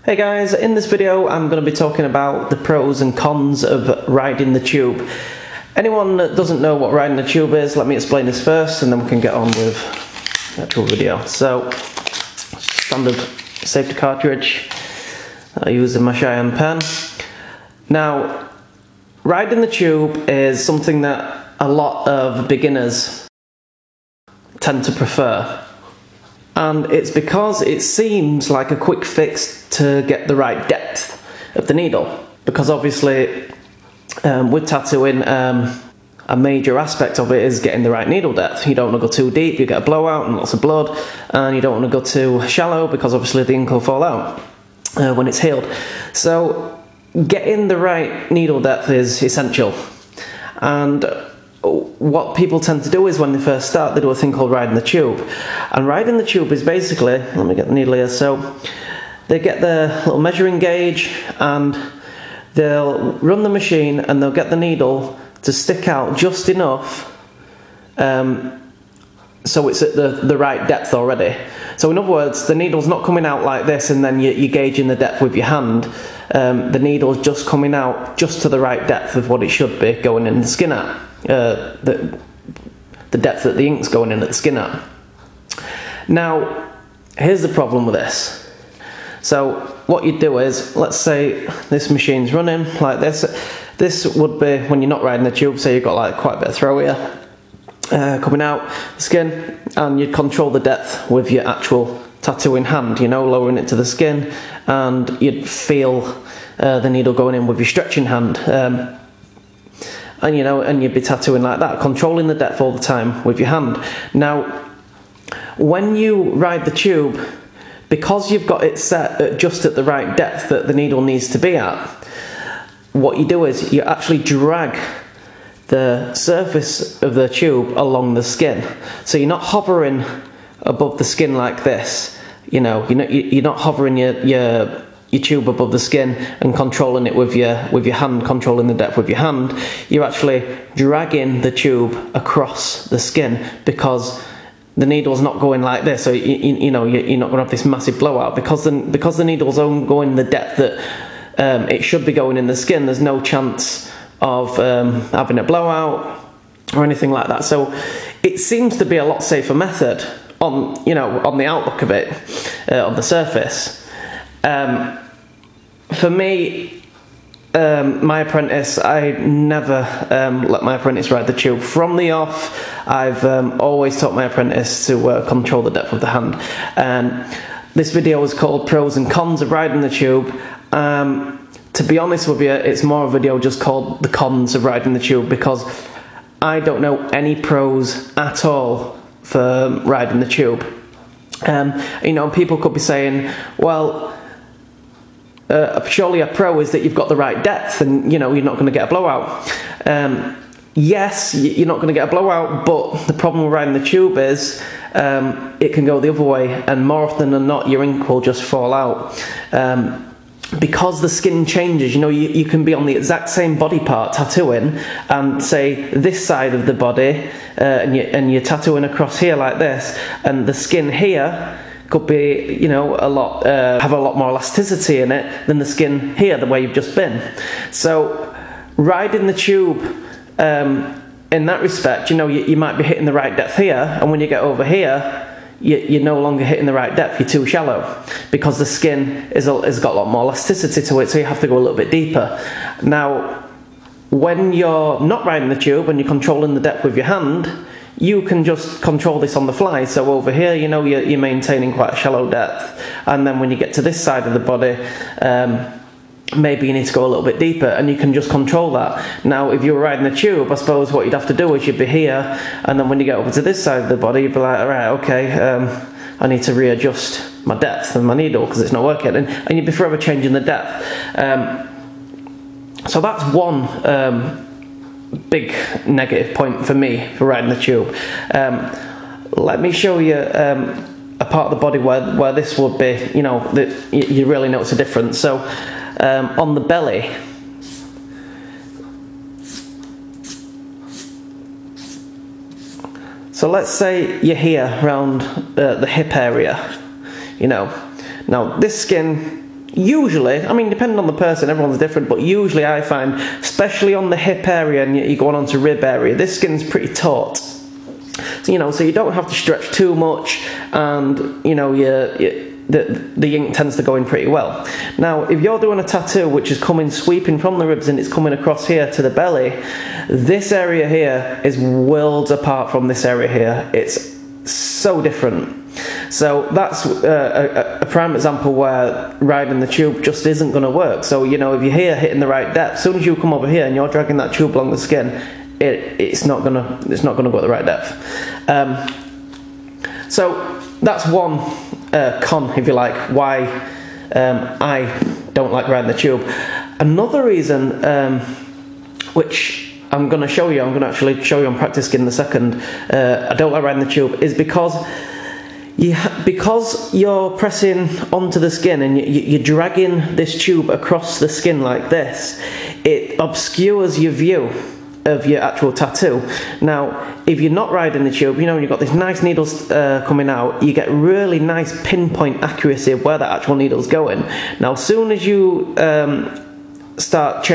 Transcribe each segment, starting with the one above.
Hey guys, in this video I'm going to be talking about the pros and cons of riding the tube. Anyone that doesn't know what riding the tube is, let me explain this first and then we can get on with the actual video. So, standard safety cartridge I use in my Cheyenne pen. Now, riding the tube is something that a lot of beginners tend to prefer. And it's because it seems like a quick fix to get the right depth of the needle. Because obviously, with tattooing, a major aspect of it is getting the right needle depth. You don't want to go too deep, you get a blowout and lots of blood, and you don't want to go too shallow because obviously the ink will fall out when it's healed. So, getting the right needle depth is essential. And what people tend to do is when they first start, they do a thing called riding the tube. And riding the tube is basically, let me get the needle here, so they get their little measuring gauge and they'll run the machine and they'll get the needle to stick out just enough so it's at the right depth already. So in other words, the needle's not coming out like this and then you're gauging the depth with your hand. The needle's just coming out just to the right depth of what it should be going in the skin at. The depth that the ink's going in at the skin at. Now, here's the problem with this. So, what you do is, let's say this machine's running like this. This would be when you're not riding the tube, so you've got like quite a bit of throw here coming out the skin, and you'd control the depth with your actual tattooing hand, you know, lowering it to the skin, and you'd feel the needle going in with your stretching hand. And you know, and you'd be tattooing like that, controlling the depth all the time with your hand. Now, when you ride the tube, because you've got it set at just at the right depth that the needle needs to be at, what you do is you actually drag the surface of the tube along the skin. So you're not hovering above the skin like this. You know, you're not hovering your tube above the skin and controlling it with your hand, controlling the depth with your hand. You're actually dragging the tube across the skin because the needle's not going like this. So you know you're not going to have this massive blowout because the needle's only going the depth that it should be going in the skin. There's no chance of having a blowout or anything like that. So it seems to be a lot safer method on the outlook of it on the surface. For me, my apprentice, I never let my apprentice ride the tube. From the off, I've always taught my apprentice to control the depth of the hand. This video is called Pros and Cons of Riding the Tube. To be honest with you, it's more a video just called The Cons of Riding the Tube because I don't know any pros at all for riding the tube. You know, people could be saying, well, surely a pro is that you've got the right depth and you know you're not going to get a blowout. Yes, you're not going to get a blowout, but the problem with riding the tube is it can go the other way, and more often than not your ink will just fall out. Because the skin changes, you know, you can be on the exact same body part tattooing and say this side of the body and you're tattooing across here like this, and the skin here could be, you know, have a lot more elasticity in it than the skin here, the way you've just been. So riding the tube in that respect, you know, you might be hitting the right depth here, and when you get over here you're no longer hitting the right depth, you're too shallow because the skin has got a lot more elasticity to it, so you have to go a little bit deeper. Now, when you're not riding the tube and you're controlling the depth with your hand, you can just control this on the fly. So over here, you know, you're maintaining quite a shallow depth, and then when you get to this side of the body, maybe you need to go a little bit deeper, and you can just control that. Now, if you were riding the tube, I suppose what you'd have to do is you'd be here, and then when you get over to this side of the body, you'd be like, alright, okay, I need to readjust my depth of my needle because it's not working, and you'd be forever changing the depth. So that's one big negative point for me for riding the tube. Let me show you a part of the body where this would be, you know, that you really notice a difference. So on the belly, so let's say you're here around the hip area, you know. Now this skin usually, I mean, depending on the person, everyone's different, but usually I find, especially on the hip area and you're going on to rib area, this skin's pretty taut. So, so you don't have to stretch too much, and, the ink tends to go in pretty well. Now, if you're doing a tattoo which is coming sweeping from the ribs and it's coming across here to the belly, this area here is worlds apart from this area here. It's so different. So that's a prime example where riding the tube just isn't going to work. So, if you're here hitting the right depth, as soon as you come over here and you're dragging that tube along the skin, it's not gonna go at the right depth. So that's one con, if you like, why I don't like riding the tube. Another reason, which I'm going to show you, I'm going to actually show you on practice skin in a second, I don't like riding the tube, is because you're pressing onto the skin and you're dragging this tube across the skin like this, it obscures your view of your actual tattoo. Now, if you're not riding the tube, you've got these nice needles coming out, you get really nice pinpoint accuracy of where that actual needle's going. Now, as soon as you start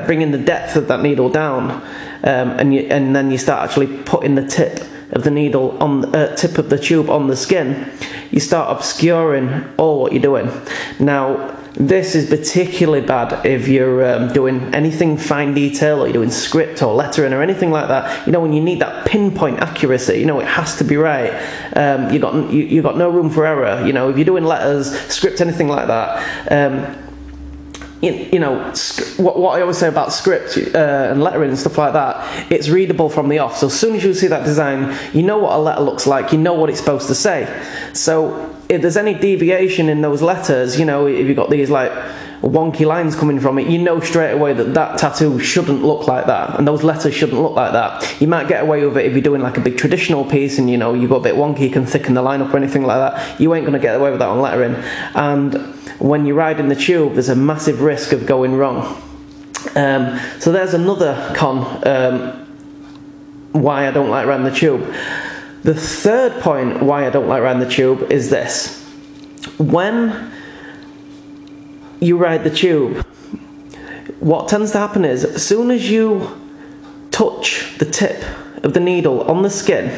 bringing the depth of that needle down, and then you start actually putting the tip of the needle on the tip of the tube on the skin, you start obscuring all what you're doing. Now, this is particularly bad if you're doing anything fine detail, or you're doing script or lettering or anything like that. When you need that pinpoint accuracy, it has to be right. You got no room for error. If you're doing letters, script, anything like that. What I always say about script and lettering and stuff like that, it's readable from the off. So as soon as you see that design, you know what a letter looks like, you know what it's supposed to say. So if there's any deviation in those letters, if you've got these like wonky lines coming from it, you know straight away that tattoo shouldn't look like that, and those letters shouldn't look like that. You might get away with it if you're doing like a big traditional piece and you've got a bit wonky, you can thicken the line up or anything like that. You ain't going to get away with that on lettering. And when you're riding the tube, there's a massive risk of going wrong. So there's another con why I don't like riding the tube. The third point why I don't like riding the tube is this. When you ride the tube, what tends to happen is, as soon as you touch the tip of the needle on the skin,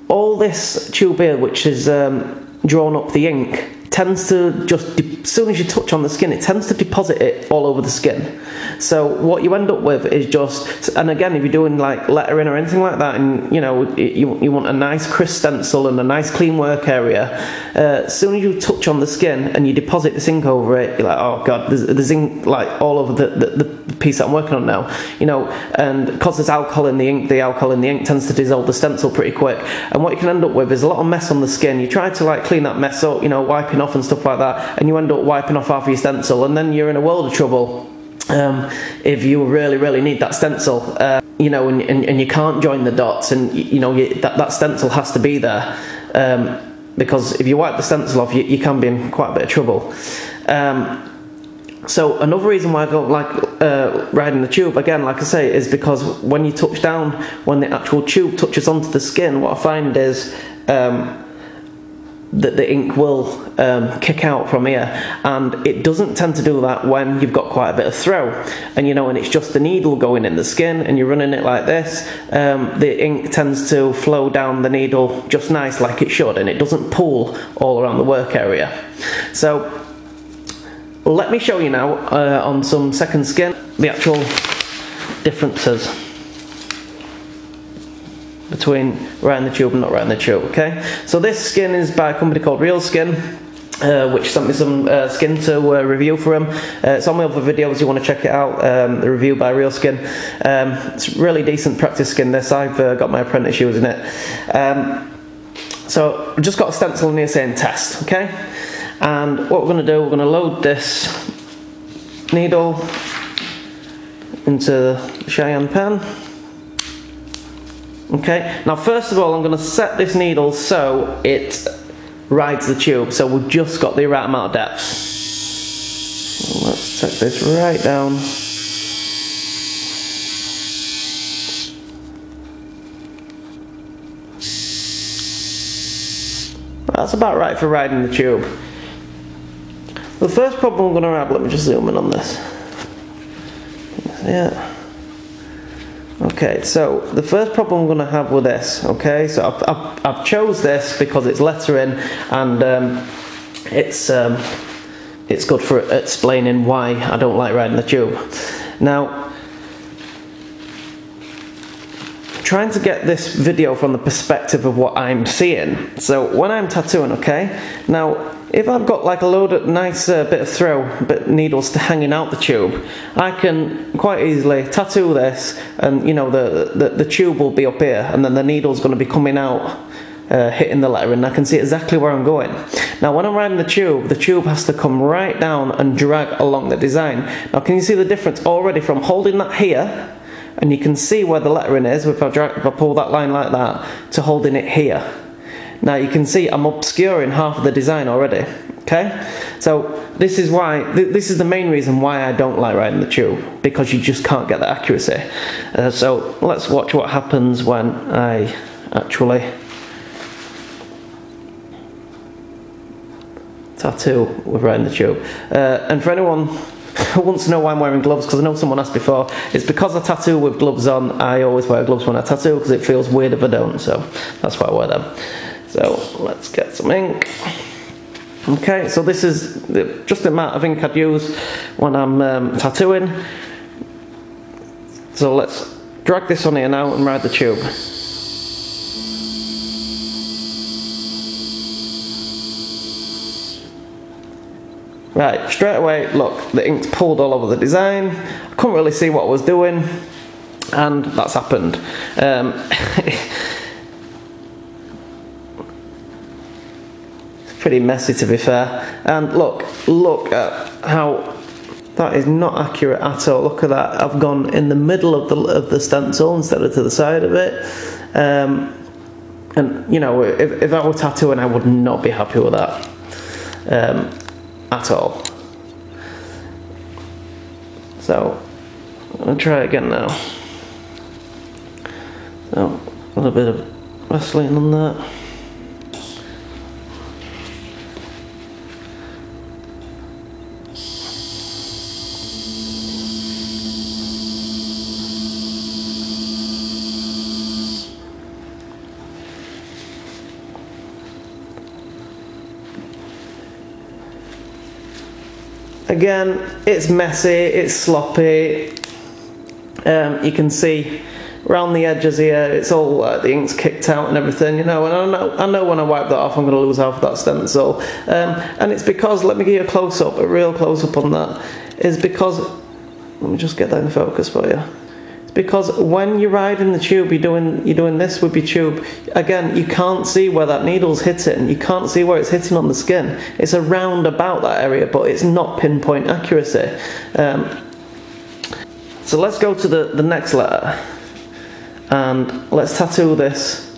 all this tube here, which is drawn up the ink, tends to just, as soon as you touch on the skin, it tends to deposit it all over the skin. So what you end up with is just, and again, if you're doing like lettering or anything like that, and you want a nice crisp stencil and a nice clean work area, as soon as you touch on the skin and you deposit this ink over it, you're like, oh god, there's ink like all over the piece that I'm working on now, and because there's alcohol in the ink, the alcohol in the ink tends to dissolve the stencil pretty quick, and what you can end up with is a lot of mess on the skin. You try to like clean that mess up, wiping off and stuff like that, and you end up wiping off half of your stencil, and then you're in a world of trouble if you really need that stencil, and you can't join the dots, and that stencil has to be there, because if you wipe the stencil off, you can be in quite a bit of trouble. So another reason why I don't like riding the tube, again, like I say, is because when you touch down, when the actual tube touches onto the skin, what I find is that the ink will kick out from here, and it doesn't tend to do that when you've got quite a bit of throw, and and it's just the needle going in the skin and you're running it like this. The ink tends to flow down the needle just nice, like it should, and it doesn't pool all around the work area. So let me show you now on some second skin the actual differences between riding the tube and not riding the tube. Okay, so this skin is by a company called Real Skin, which sent me some skin to review for them. It's on my other videos if you want to check it out, the review by Real Skin. It's really decent practice skin this. I've got my apprentice using it. So I've just got a stencil in here saying test, okay? And what we're going to do, we're going to load this needle into the Cheyenne pen. Okay, now first of all I'm going to set this needle so it rides the tube, so we've just got the right amount of depth. So let's take this right down. That's about right for riding the tube. The first problem I'm going to have, let me just zoom in on this. Yeah. Okay, so the first problem I'm going to have with this, okay, so I've chose this because it's lettering and it's good for explaining why I don't like riding the tube. Now, trying to get this video from the perspective of what I'm seeing. So when I'm tattooing, okay, now if I've got like a load of nice bit of throw, needles hanging out the tube, I can quite easily tattoo this, and you know the tube will be up here, and then the needle's going to be coming out, hitting the letter, and I can see exactly where I'm going. Now when I'm riding the tube has to come right down and drag along the design. Now can you see the difference already from holding that here, and you can see where the lettering is if I pull that line like that, to holding it here. Now you can see I'm obscuring half of the design already, okay? So this is why, this is the main reason why I don't like riding the tube, because you just can't get the accuracy. So let's watch what happens when I actually tattoo with riding the tube. And for anyone who wants to know why I'm wearing gloves, because I know someone asked before, it's because I tattoo with gloves on. I always wear gloves when I tattoo because it feels weird if I don't, so that's why I wear them. So let's get some ink. Okay, so this is just the amount of ink I'd use when I'm tattooing. So let's drag this on here now and ride the tube. Right, straight away, look, the ink's pulled all over the design. I couldn't really see what I was doing, and that's happened. Pretty messy, to be fair. And look at how that is not accurate at all. Look at that, I've gone in the middle of the stencil instead of to the side of it. And you know, if I were tattooing, I would not be happy with that at all. So I'll try it again now. So a little bit of Vaseline on that. Again, it's messy, it's sloppy. You can see around the edges here, it's all the ink's kicked out and everything, you know. And I know when I wipe that off, I'm going to lose half of that stencil. And it's because, let me give you a close-up, a real close-up on that. Is because, let me just get that in focus for you. Because when you're riding the tube, you're doing this with your tube. Again, you can't see where that needle's hitting. You can't see where it's hitting on the skin. It's around about that area, but it's not pinpoint accuracy. So let's go to the next letter, and let's tattoo this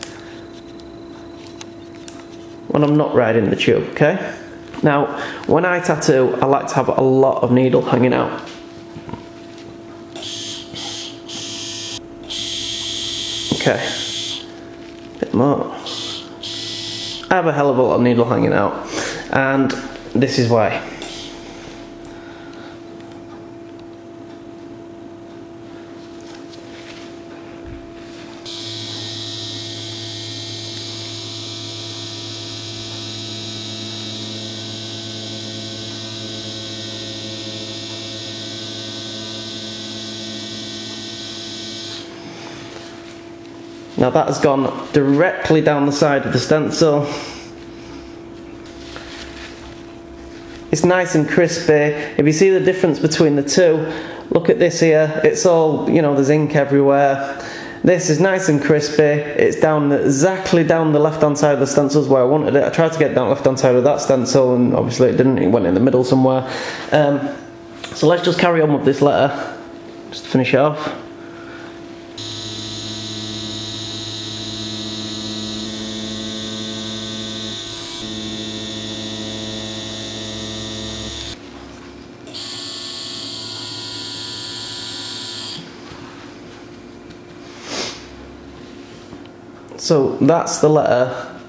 when I'm not riding the tube, okay? Now, when I tattoo, I like to have a lot of needle hanging out. Okay, a bit more. I have a hell of a lot of needle hanging out, and this is why. Now that has gone directly down the side of the stencil. It's nice and crispy. If you see the difference between the two, look at this here. It's all, you know, there's ink everywhere. This is nice and crispy. It's down exactly down the left-hand side of the stencils where I wanted it. I tried to get down the left-hand side of that stencil, and obviously it didn't. It went in the middle somewhere. So let's just carry on with this letter, just to finish it off. So that's the letter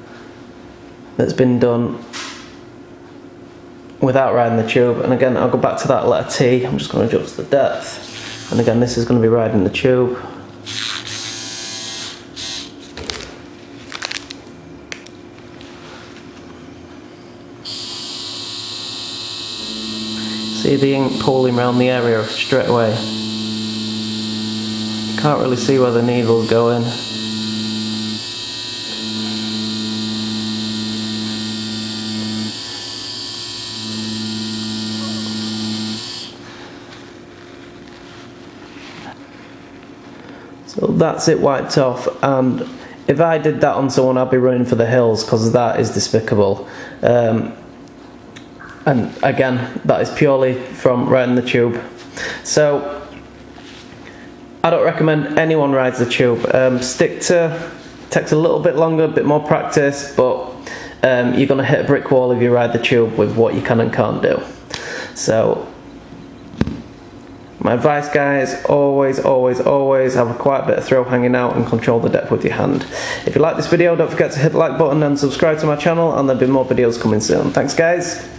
that's been done without riding the tube. And again, I'll go back to that letter T. I'm just going to adjust the depth. And again, this is going to be riding the tube. See the ink pooling around the area straight away. Can't really see where the needle's going. So that's it wiped off, and if I did that on someone, I'd be running for the hills, because that is despicable. And again, that is purely from riding the tube. So I don't recommend anyone rides the tube. Takes a little bit longer, a bit more practice, but you're going to hit a brick wall if you ride the tube with what you can and can't do. So my advice, guys, always have a quiet bit of throw hanging out and control the depth with your hand. If you like this video, don't forget to hit the like button and subscribe to my channel, and there'll be more videos coming soon. Thanks, guys.